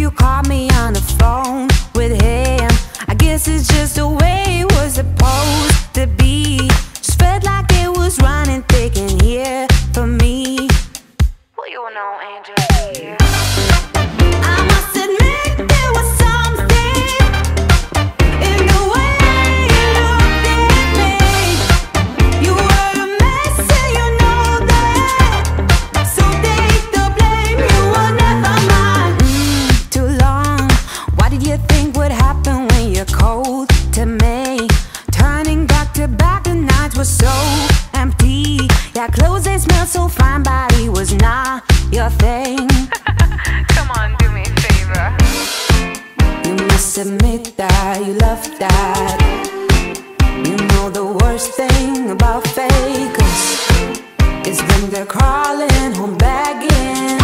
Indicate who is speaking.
Speaker 1: You caught me on the phone with him. I guess it's just the way it was supposed to be. Just felt like it was running thick in here for me. Well, you know, Angel here. I must admit there was something in the way you looked at me. You were a mess and you know that. So take the blame, you were never mine. Too long. Why did you think would happen when you're cold to me? Turning back to back, the nights were so empty. Yeah, clothes they smelled so fine, body was not your thing. Come on, do me a favor. You must admit that you love that. You know the worst thing about fakers is when they're crawling home begging.